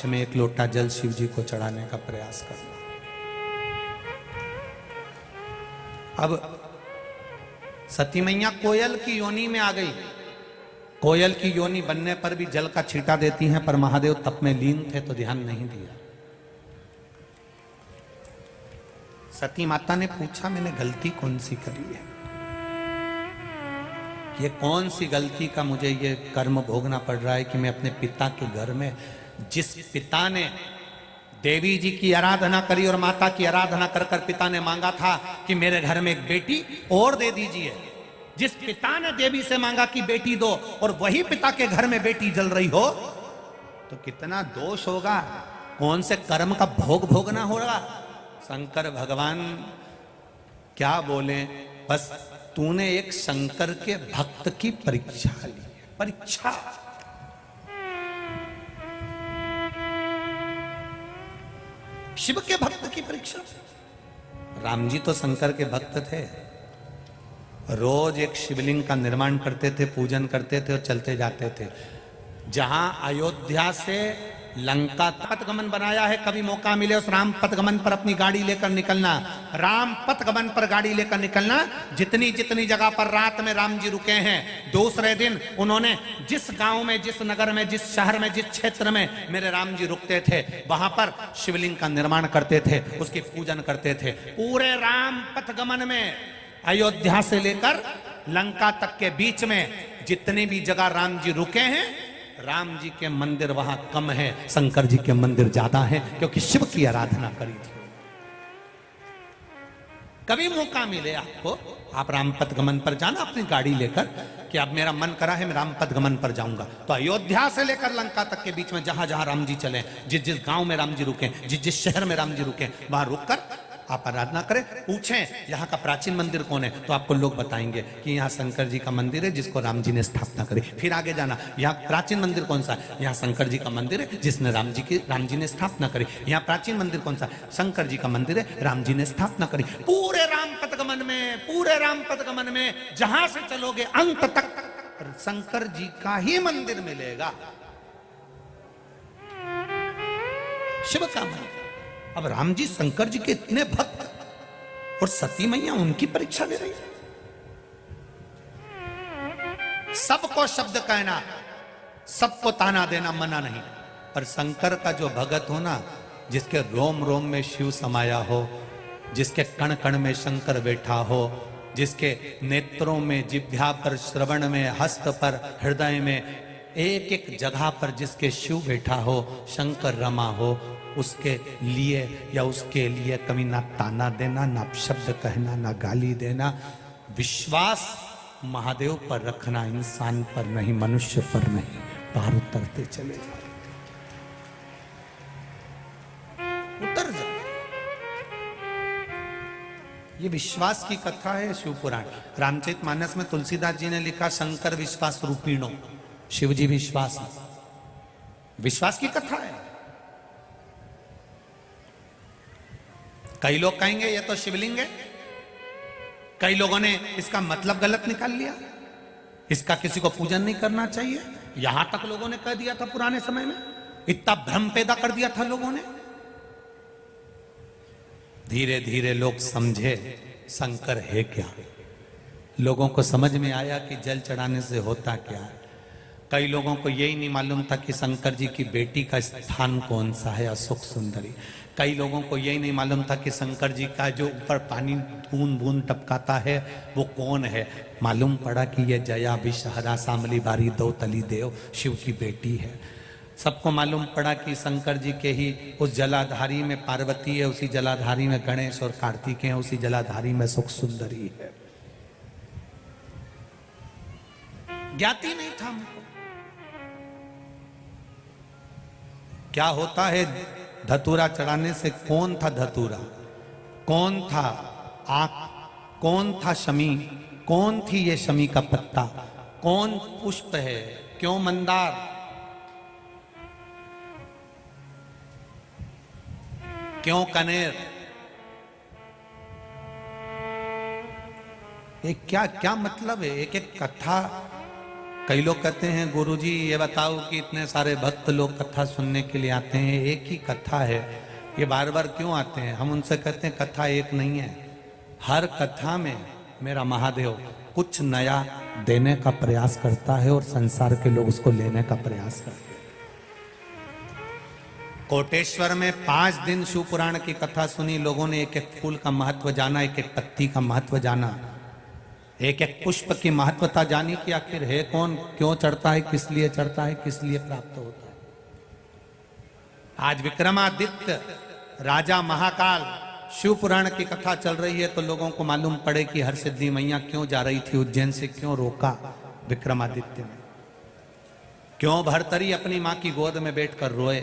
पक्ष में एक लोटा जल शिव जी को चढ़ाने का प्रयास करना। अब सती मैया कोयल की योनि में आ गई। कोयल की योनि बनने पर भी जल का छींटा देती हैं, पर महादेव तप में लीन थे तो ध्यान नहीं दिया। सती माता ने पूछा, मैंने गलती कौन सी करी है? ये कौन सी गलती का मुझे ये कर्म भोगना पड़ रहा है कि मैं अपने पिता के घर में, जिस पिता ने देवी जी की आराधना करी और माता की आराधना कर कर पिता ने मांगा था कि मेरे घर में एक बेटी और दे दीजिए, जिस पिता ने देवी से मांगा कि बेटी दो और वही पिता के घर में बेटी जल रही हो, तो कितना दोष होगा, कौन से कर्म का भोग भोगना होगा। शंकर भगवान क्या बोले, बस तूने एक शंकर के भक्त की परीक्षा ली। परीक्षा, शिव के भक्त की परीक्षा। राम जी तो शंकर के भक्त थे, रोज एक शिवलिंग का निर्माण करते थे, पूजन करते थे और चलते जाते थे। जहां अयोध्या से लंका पथगमन बनाया है, कभी मौका मिले उस राम पथगमन पर अपनी गाड़ी लेकर निकलना। राम पथगमन पर गाड़ी लेकर निकलना। जितनी जितनी जगह पर रात में राम जी रुके हैं, दूसरे दिन उन्होंने जिस गांव में, जिस नगर में, जिस शहर में, जिस क्षेत्र में मेरे राम जी रुकते थे, वहां पर शिवलिंग का निर्माण करते थे, उसकी पूजन करते थे। पूरे राम पथगमन में अयोध्या से लेकर लंका तक के बीच में जितनी भी जगह राम जी रुके हैं, राम जी के मंदिर वहां कम है, शंकर जी के मंदिर ज्यादा है, क्योंकि शिव की आराधना करी थी। कभी मौका मिले आपको, आप राम पथगमन पर जाना अपनी गाड़ी लेकर कि अब मेरा मन करा है मैं राम पथगमन पर जाऊंगा, तो अयोध्या से लेकर लंका तक के बीच में जहां जहां राम जी चले, जिस जिस गांव में राम जी रुके, जिस जिस शहर में राम जी रुके, वहां रुककर आप आराधना करें। पूछें यहाँ का प्राचीन मंदिर कौन है, तो आपको लोग बताएंगे कि यहाँ शंकर जी का मंदिर है जिसको राम जी ने स्थापना करी। फिर आगे जाना, यहाँ प्राचीन मंदिर कौन सा है, यहाँ शंकर जी का मंदिर है जिसने राम जी ने स्थापना करी। यहाँ प्राचीन मंदिर कौन सा, शंकर जी का मंदिर है, राम जी ने स्थापना करी। पूरे राम पथगमन में जहां से चलोगे अंत तक शंकर जी का ही मंदिर मिलेगा, शिव का मंदिर। अब राम जी शंकर जी के इतने भक्त और सती मैया उनकी परीक्षा ले रही है। सबको शब्द कहना, सबको ताना देना मना नहीं, पर शंकर का जो भगत हो ना, जिसके रोम रोम में शिव समाया हो, जिसके कण कण में शंकर बैठा हो, जिसके नेत्रों में, जिह्वा पर, श्रवण में, हस्त पर, हृदय में, एक एक जगह पर जिसके शिव बैठा हो, शंकर रमा हो, उसके लिए या उसके लिए कभी ना ताना देना, ना शब्द कहना, ना गाली देना। विश्वास महादेव पर रखना, इंसान पर नहीं, मनुष्य पर नहीं। पार उतरते चले जाओ, उतर जाओ। ये विश्वास की कथा है शिव पुराण। रामचरितमानस में तुलसीदास जी ने लिखा, शंकर विश्वास रूपीणो, शिव जी विश्वास, विश्वास की कथा है। कई लोग कहेंगे ये तो शिवलिंग है, कई लोगों ने इसका मतलब गलत निकाल लिया, इसका किसी को पूजन नहीं करना चाहिए, यहां तक लोगों ने कह दिया था। पुराने समय में इतना भ्रम पैदा कर दिया था लोगों ने। धीरे धीरे लोग समझे शंकर है क्या, लोगों को समझ में आया कि जल चढ़ाने से होता क्या है। कई लोगों को यही नहीं मालूम था कि शंकर जी की बेटी का स्थान कौन सा है, अशोक सुंदरी। कई लोगों को यही नहीं मालूम था कि शंकर जी का जो ऊपर पानी बूंद बूंद टपकाता है वो कौन है। मालूम पड़ा कि ये जया विषहरा शामली बारी दो तली देव शिव की बेटी है। सबको मालूम पड़ा कि शंकर जी के ही उस जलाधारी में पार्वती है, उसी जलाधारी में गणेश और कार्तिक हैं, उसी जलाधारी में सुख सुंदरी है। ज्ञाति नहीं था हमको क्या होता है धतूरा चढ़ाने से। कौन था धतूरा, कौन था आंख, कौन था शमी, कौन थी ये शमी का पत्ता, कौन पुष्प है, क्यों मंदार, क्यों कनेर, ये क्या क्या मतलब है। एक एक कथा कई लोग कहते हैं गुरुजी ये बताओ कि इतने सारे भक्त लोग कथा सुनने के लिए आते हैं, एक ही कथा है, ये बार बार क्यों आते हैं? हम उनसे कहते हैं कथा एक नहीं है, हर कथा में मेरा महादेव कुछ नया देने का प्रयास करता है और संसार के लोग उसको लेने का प्रयास करते हैं। कोटेश्वर में 5 दिन शिव पुराण की कथा सुनी, लोगों ने एक एक फूल का महत्व जाना, एक एक पत्ती का महत्व जाना, एक एक पुष्प की महत्वता जानी कि आखिर है कौन, क्यों चढ़ता है, किस लिए चढ़ता है, किस लिए प्राप्त होता है। आज विक्रमादित्य राजा महाकाल शिव पुराण की कथा चल रही है तो लोगों को मालूम पड़े कि हरसिद्धि मैया क्यों जा रही थी उज्जैन से, क्यों रोका विक्रमादित्य ने, क्यों भर्तरी अपनी मां की गोद में बैठकर रोए,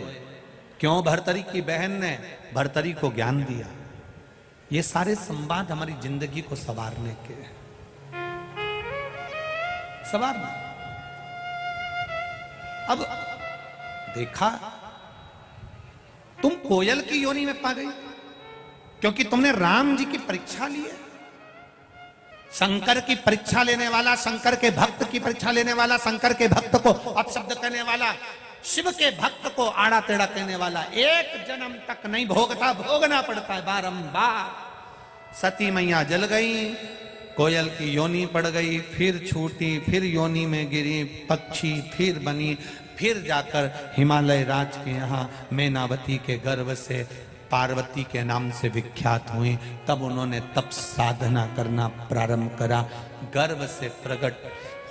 क्यों भर्तरी की बहन ने भर्तरी को ज्ञान दिया। ये सारे संवाद हमारी जिंदगी को संवारने के हैं, संवारना। अब देखा तुम कोयल की योनि में पा गई क्योंकि तुमने राम जी की परीक्षा ली है। शंकर की परीक्षा लेने वाला, शंकर के भक्त की परीक्षा लेने वाला, शंकर के भक्त को अपशब्द करने वाला, शिव के भक्त को आड़ा टेढ़ा कहने वाला, एक जन्म तक नहीं भोगता, भोगना पड़ता है बारंबार। सती मैया जल गई, कोयल की योनि पड़ गई, फिर छूटी, फिर योनि में गिरी, पक्षी फिर बनी, फिर जाकर हिमालय राज के यहाँ मैनावती के गर्भ से पार्वती के नाम से विख्यात हुई। तब उन्होंने तप साधना करना प्रारंभ करा। गर्भ से प्रकट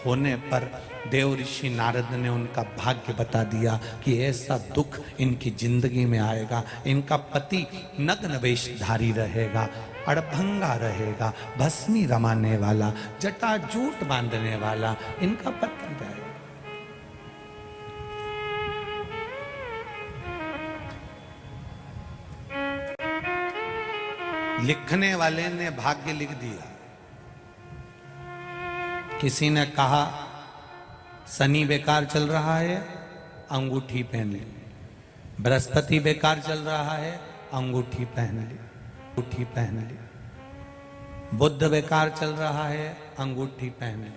होने पर देव ऋषि नारद ने उनका भाग्य बता दिया कि ऐसा दुख इनकी जिंदगी में आएगा, इनका पति नग्न वेशधारी रहेगा, अड़भंगा रहेगा, भस्मी रमाने वाला, जटाजूट बांधने वाला इनका पति रहेगा। लिखने वाले ने भाग्य लिख दिया। किसी ने कहा शनि बेकार चल रहा है, अंगूठी पहन ली। बृहस्पति बेकार चल रहा है, अंगूठी पहन ली, अंगूठी पहन ली। बुध बेकार चल रहा है, अंगूठी पहन ली।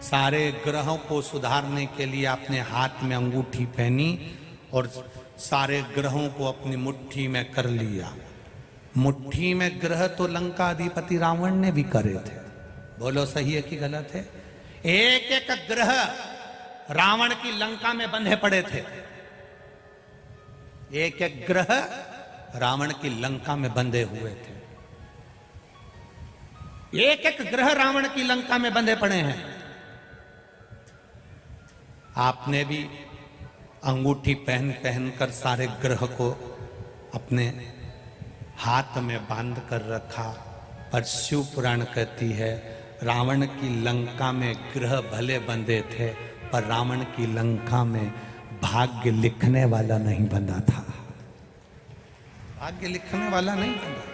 सारे ग्रहों को सुधारने के लिए अपने हाथ में अंगूठी पहनी और सारे ग्रहों को अपनी मुट्ठी में कर लिया। मुट्ठी में ग्रह तो लंका अधिपति रावण ने भी करे थे। बोलो सही है कि गलत है? एक एक ग्रह रावण की लंका में बंधे पड़े थे। एक एक ग्रह रावण की लंका में बंधे हुए थे। एक एक ग्रह रावण की लंका में बंधे पड़े हैं। आपने भी अंगूठी पहन पहन कर सारे ग्रह को अपने हाथ में बांध कर रखा। पर शिव पुराण कहती है रावण की लंका में ग्रह भले बंधे थे पर रावण की लंका में भाग्य लिखने वाला नहीं बंधा था। भाग्य लिखने वाला नहीं बंधा था।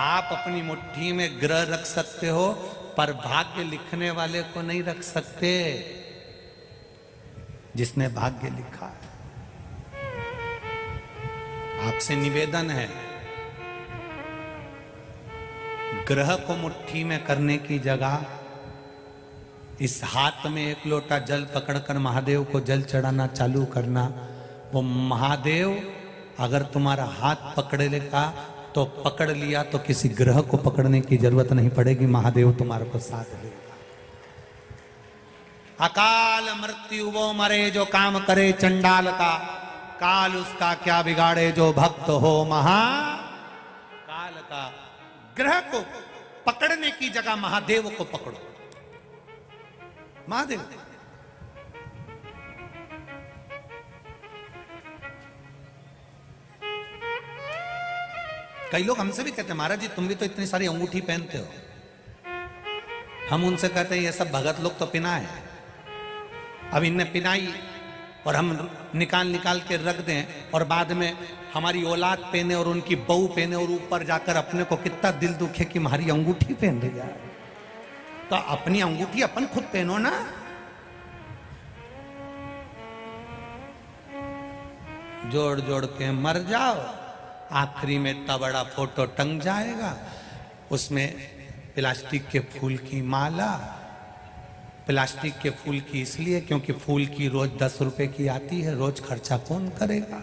आप अपनी मुट्ठी में ग्रह रख सकते हो पर भाग्य लिखने वाले को नहीं रख सकते, जिसने भाग्य लिखा है। आपसे निवेदन है, ग्रह को मुट्ठी में करने की जगह इस हाथ में एक लोटा जल पकड़कर महादेव को जल चढ़ाना चालू करना। वो महादेव अगर तुम्हारा हाथ पकड़े लेगा तो पकड़ लिया तो किसी ग्रह को पकड़ने की जरूरत नहीं पड़ेगी, महादेव तुम्हारे को साथ लेगा। अकाल मृत्यु वो मरे जो काम करे चंडाल का, काल उसका क्या बिगाड़े जो भक्त हो महाकाल का। ग्रह को पकड़ने की जगह महादेव को पकड़ो। महादेव कई लोग हमसे भी कहते हैं महाराज जी तुम भी तो इतनी सारी अंगूठी पहनते हो। हम उनसे कहते हैं ये सब भगत लोग तो पिना है। अब इनने पिनाई और हम निकाल निकाल के रख दें और बाद में हमारी औलाद पहने और उनकी बहू पहने और ऊपर जाकर अपने को कितना दिल दुखे कि हमारी अंगूठी पहन लिया। तो अपनी अंगूठी अपन खुद पहनो ना। जोड़ जोड़ के मर जाओ, आखिरी में इतना बड़ा फोटो टंग जाएगा, उसमें प्लास्टिक के फूल की माला, प्लास्टिक के फूल की इसलिए क्योंकि फूल की रोज 10 रुपए की आती है, रोज खर्चा कौन करेगा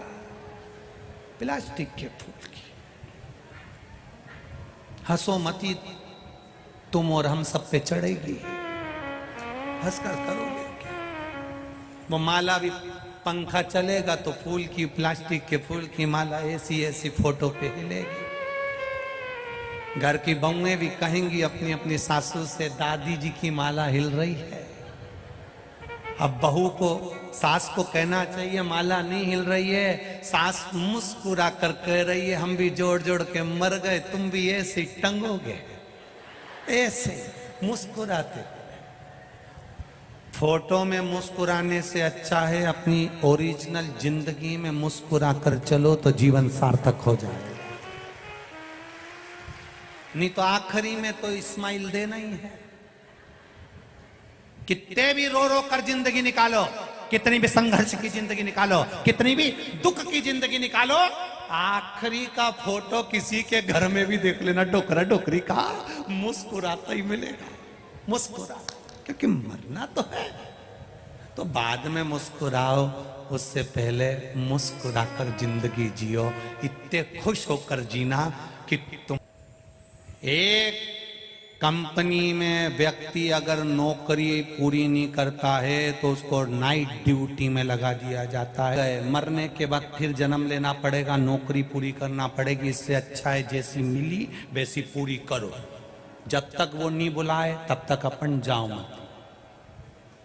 प्लास्टिक के फूल की। हंसो मती, तुम और हम सब पे चढ़ेगी, हंसकर करोगे क्या। वो माला भी, पंखा चलेगा तो फूल की, प्लास्टिक के फूल की माला ऐसी ऐसी फोटो पे हिलेगी। घर की बहुएं भी कहेंगी अपनी अपनी सासू से, दादी जी की माला हिल रही है। अब बहू को, सास को कहना चाहिए माला नहीं हिल रही है, सास मुस्कुरा कर कह रही है हम भी जोड़ जोड़ के मर गए, तुम भी ऐसे टंगोगे, ऐसे मुस्कुराते। फोटो में मुस्कुराने से अच्छा है अपनी ओरिजिनल जिंदगी में मुस्कुरा कर चलो तो जीवन सार्थक हो जाए। नहीं तो आखिरी में तो इस्माइल देना ही है। कितने भी रो रो कर जिंदगी निकालो, कितनी भी संघर्ष की जिंदगी निकालो, कितनी भी दुख की जिंदगी निकालो, आखिरी का फोटो किसी के घर में भी देख लेना, डोकरा डोकरी का मुस्कुराता ही मिलेगा, मुस्कुरा, क्योंकि मरना तो है। तो बाद में मुस्कुराओ, उससे पहले मुस्कुराकर जिंदगी जियो, इतने खुश होकर जीना कि तुम। एक कंपनी में व्यक्ति अगर नौकरी पूरी नहीं करता है तो उसको नाइट ड्यूटी में लगा दिया जाता है। मरने के बाद फिर जन्म लेना पड़ेगा, नौकरी पूरी करना पड़ेगी। इससे अच्छा है जैसी मिली वैसी पूरी करो, जब तक वो नहीं बुलाए तब तक अपन जाओ मत।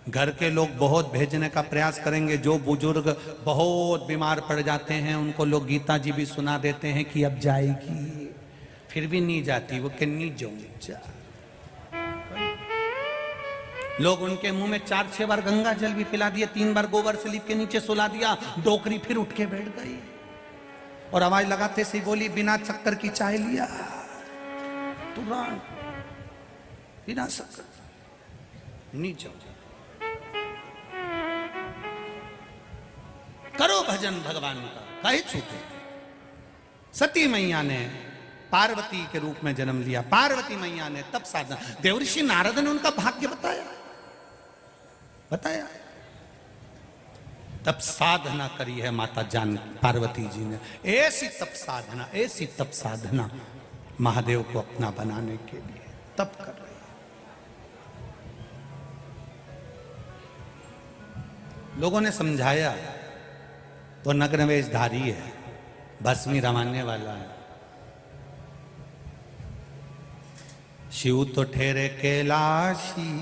घर के लोग बहुत भेजने का प्रयास करेंगे, जो बुजुर्ग बहुत बीमार पड़ जाते हैं उनको लोग गीता जी भी सुना देते हैं कि अब जाएगी, फिर भी नहीं जाती, वो कि नहीं जाऊं। लोग उनके मुंह में 4-6 बार गंगा जल भी पिला दिए, 3 बार गोबर से लीप के नीचे सुला दिया, डोकरी फिर उठ के बैठ गई और आवाज लगाते से बोली बिना शक्कर की चाय लिया, तुरंत बिना शक्कर नहीं जाओ। करो भजन भगवान का, काहे छूटे। सती मैया ने पार्वती के रूप में जन्म लिया, पार्वती मैया ने तब साधना, देवर्षि नारद ने उनका भाग्य बताया, तब साधना करी है माता जान पार्वती जी ने। ऐसी तप साधना, ऐसी तप साधना महादेव को अपना बनाने के लिए तप कर रही है। लोगों ने समझाया तो नग्न वेशधारी है, भस्मी रमाने वाला है। शिव तो ठहरे कैलाशी,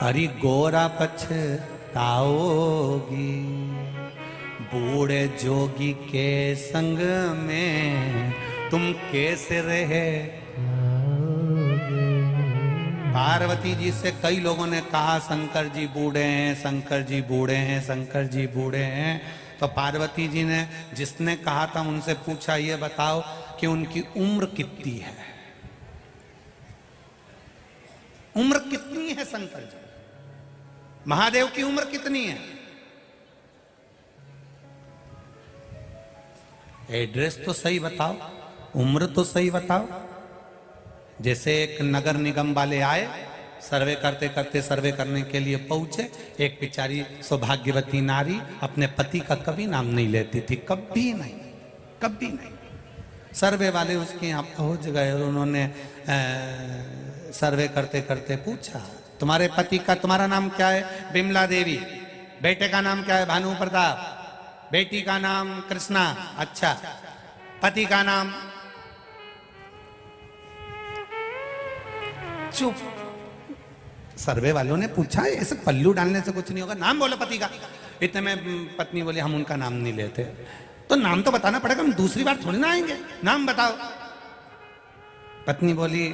हरि गोरा पछताओगी, बूढ़े जोगी के संग में तुम कैसे रहे। पार्वती जी से कई लोगों ने कहा शंकर जी बूढ़े हैं, शंकर जी बूढ़े हैं, शंकर जी बूढ़े हैं। तो पार्वती जी ने जिसने कहा था उनसे पूछा, ये बताओ कि उनकी उम्र कितनी है, उम्र कितनी है शंकर जी, महादेव की उम्र कितनी है। एड्रेस तो सही बताओ, उम्र तो सही बताओ। जैसे एक नगर निगम वाले आए, सर्वे करते करते सर्वे करने के लिए पहुंचे, एक बेचारी सौभाग्यवती नारी अपने पति का कभी नाम नहीं लेती थी, कभी नहीं, कभी नहीं। सर्वे वाले उसके यहाँ पहुंच गए और उन्होंने सर्वे करते करते पूछा, तुम्हारे पति का, तुम्हारा नाम क्या है? बिमला देवी। बेटे का नाम क्या है? भानु प्रताप। बेटी का नाम कृष्णा। अच्छा, पति का नाम? चुप। सर्वे वालों ने पूछा, ऐसे पल्लू डालने से कुछ नहीं होगा, नाम बोलो पति का। इतने में पत्नी बोली, हम उनका नाम नहीं लेते। तो नाम तो बताना पड़ेगा, हम दूसरी बार थोड़ी ना आएंगे, नाम बताओ। पत्नी बोली,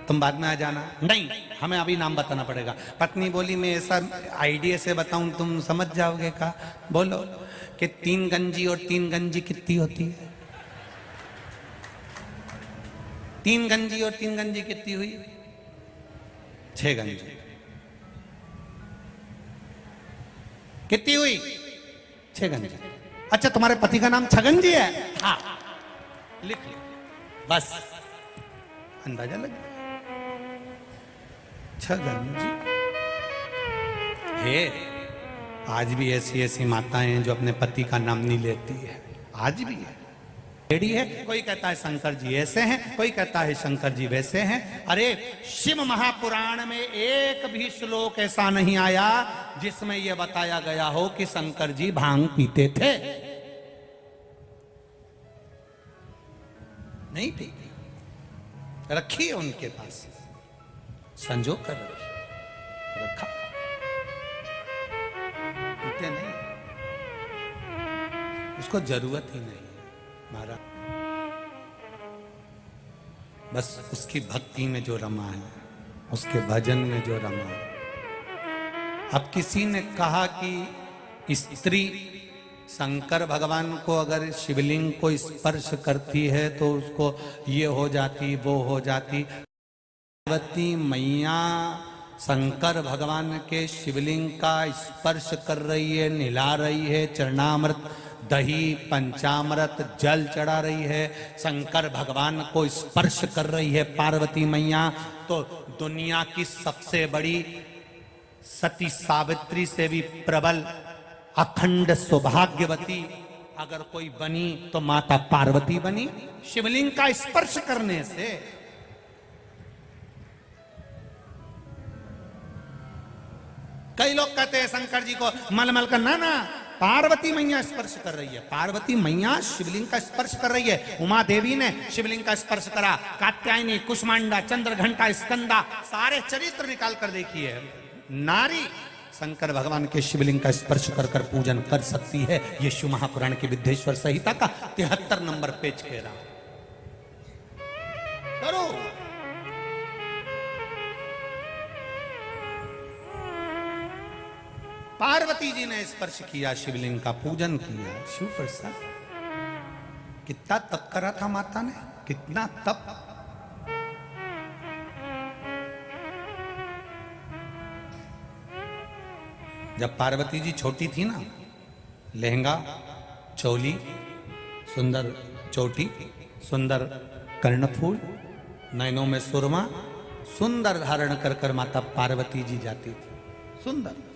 तुम बाद में आ जाना। नहीं, हमें अभी नाम बताना पड़ेगा। पत्नी बोली, मैं ऐसा आइडिया से बताऊं तुम समझ जाओगे का? बोलो कि 3 गंजी और 3 गंजी कितनी होती है? 3 गंजी और 3 गंजी कितनी हुई? 6 गंजी। कितनी हुई? 6 गंजी। अच्छा, तुम्हारे पति का नाम छगन जी है? हाँ, लिख लो, बस अंदाजा लग गया। छगन जी है। आज भी ऐसी ऐसी माताएं हैं जो अपने पति का नाम नहीं लेती है, आज भी है। लेडी है, कोई कहता है शंकर जी ऐसे हैं, कोई कहता है शंकर जी वैसे हैं। अरे शिव महापुराण में एक भी श्लोक ऐसा नहीं आया जिसमें यह बताया गया हो कि शंकर जी भांग पीते थे। नहीं पीते, रखी है उनके पास, संजो कर रखा, पीते नहीं, उसको जरूरत ही नहीं महाराज। बस उसकी भक्ति में जो रमा है, उसके भजन में जो रमा है। अब किसी ने कहा कि स्त्री शंकर भगवान को अगर शिवलिंग को स्पर्श करती है तो उसको ये हो जाती वो हो जाती। पार्वती मैया शंकर भगवान के शिवलिंग का स्पर्श कर रही है, निला रही है, चरणामृत दही पंचामृत जल चढ़ा रही है, शंकर भगवान को स्पर्श कर रही है पार्वती मैया। तो दुनिया की सबसे बड़ी सती सावित्री से भी प्रबल अखंड सौभाग्यवती अगर कोई बनी तो माता पार्वती बनी, शिवलिंग का स्पर्श करने से। कई लोग कहते हैं शंकर जी को मलमल का, ना पार्वती मैया स्पर्श कर रही है। पार्वती मैया शिवलिंग का स्पर्श कर रही है। उमा देवी ने शिवलिंग का स्पर्श करा, कात्यायनी, कुष्मांडा, चंद्रघंटा, स्कंदा, सारे चरित्र निकाल कर देखिए। नारी शंकर भगवान के शिवलिंग का स्पर्श कर कर पूजन कर सकती है। ये शिव महापुराण की विद्येश्वर संहिता का 73 नंबर पेज कह रहा। करो पार्वती जी ने स्पर्श किया, शिवलिंग का पूजन किया। शिव प्रसाद कितना तप करा था माता ने, कितना तप। जब पार्वती जी छोटी थी ना, लहंगा, चोली, सुंदर चोटी, सुंदर कर्णफूल, नैनों में सुरमा, सुंदर धारण कर कर माता पार्वती जी जाती थी। सुंदर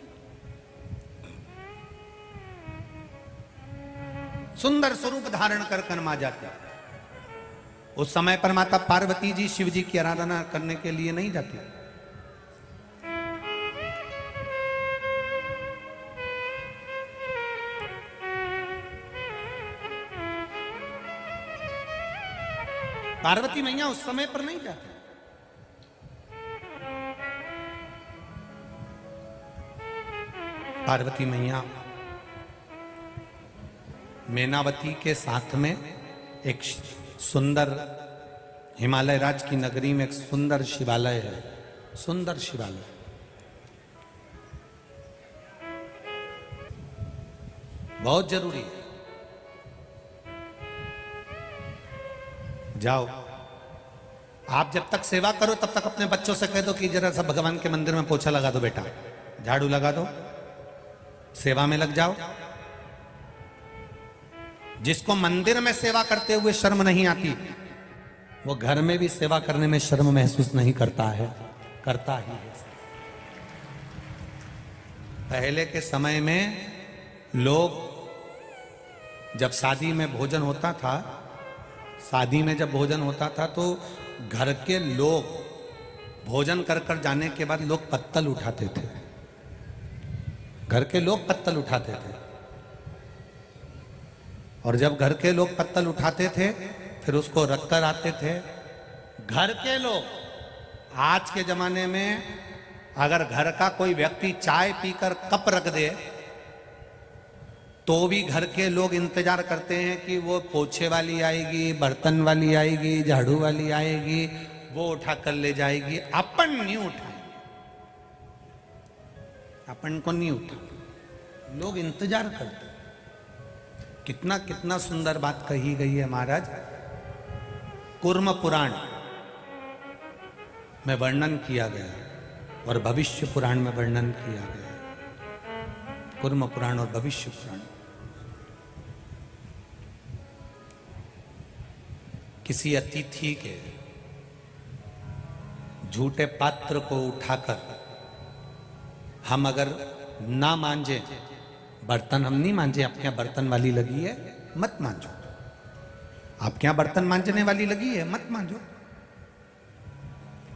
सुंदर स्वरूप धारण कर कर मां जाती। उस समय पर माता पार्वती जी शिव जी की आराधना करने के लिए नहीं जाती। पार्वती मैया उस समय पर नहीं जाती। पार्वती मैया मैनावती के साथ में एक सुंदर हिमालय राज की नगरी में एक सुंदर शिवालय है। सुंदर शिवालय बहुत जरूरी है। जाओ, आप जब तक सेवा करो तब तक अपने बच्चों से कह दो कि जरा सा भगवान के मंदिर में पोछा लगा दो बेटा, झाड़ू लगा दो, सेवा में लग जाओ। जिसको मंदिर में सेवा करते हुए शर्म नहीं आती, वो घर में भी सेवा करने में शर्म महसूस नहीं करता है, करता ही है। पहले के समय में लोग जब शादी में भोजन होता था, शादी में जब भोजन होता था तो घर के लोग भोजन कर कर जाने के बाद लोग पत्तल उठाते थे। घर के लोग पत्तल उठाते थे, और जब घर के लोग पत्तल उठाते थे फिर उसको रख कर आते थे। घर के लोग आज के जमाने में अगर घर का कोई व्यक्ति चाय पीकर कप रख दे तो भी घर के लोग इंतजार करते हैं कि वो पोछे वाली आएगी, बर्तन वाली आएगी, झाड़ू वाली आएगी, वो उठा कर ले जाएगी। अपन नहीं उठाएंगे, अपन को नहीं उठा, लोग इंतजार करते। कितना कितना सुंदर बात कही गई है महाराज। कूर्म पुराण में वर्णन किया गया और भविष्य पुराण में वर्णन किया गया। कूर्म पुराण और भविष्य पुराण। किसी अतिथि के झूठे पात्र को उठाकर हम अगर ना मांजे, बर्तन हम नहीं मांजे, आपके यहाँ बर्तन वाली लगी है मत मांजो, आपके यहाँ बर्तन मांजने वाली लगी है मत मांजो।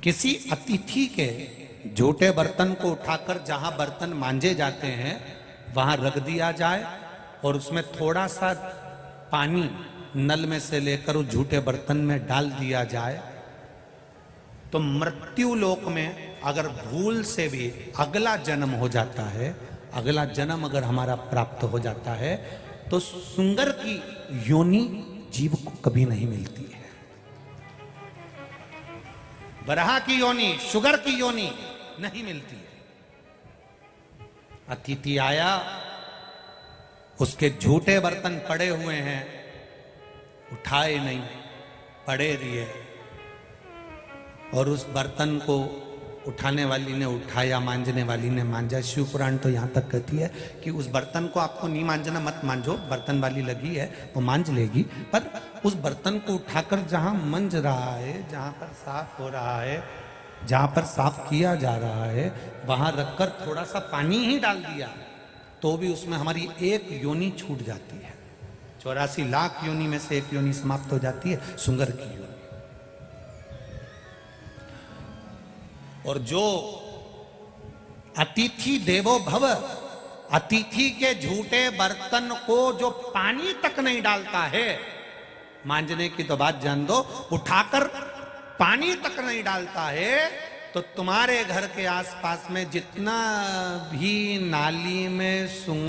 किसी अतिथि के झूठे बर्तन को उठाकर जहां बर्तन मांजे जाते हैं वहां रख दिया जाए और उसमें थोड़ा सा पानी नल में से लेकर उस झूठे बर्तन में डाल दिया जाए, तो मृत्यु लोक में अगर भूल से भी अगला जन्म हो जाता है, अगला जन्म अगर हमारा प्राप्त हो जाता है, तो सुंगर की योनि जीव को कभी नहीं मिलती है। वराह की योनि, शुगर की योनि नहीं मिलती है। अतिथि आया, उसके झूठे बर्तन पड़े हुए हैं, उठाए नहीं, पड़े रहिए, और उस बर्तन को उठाने वाली ने उठाया, मांजने वाली ने मांजा। शिव पुराण तो यहाँ तक कहती है कि उस बर्तन को आपको नहीं मांजना, मत मांजो, बर्तन वाली लगी है वो मांज लेगी, पर उस बर्तन को उठाकर जहाँ मंज रहा है, जहाँ पर साफ हो रहा है, जहाँ पर साफ किया जा रहा है, वहाँ रखकर थोड़ा सा पानी ही डाल दिया तो भी उसमें हमारी एक योनि छूट जाती है। 84 लाख योनि में से एक योनि समाप्त हो जाती है, सुंगर की योनि। और जो अतिथि देवो भव, अतिथि के झूठे बर्तन को जो पानी तक नहीं डालता है, मांजने की तो बात जान दो, उठाकर पानी तक नहीं डालता है, तो तुम्हारे घर के आसपास में जितना भी नाली में सुंगर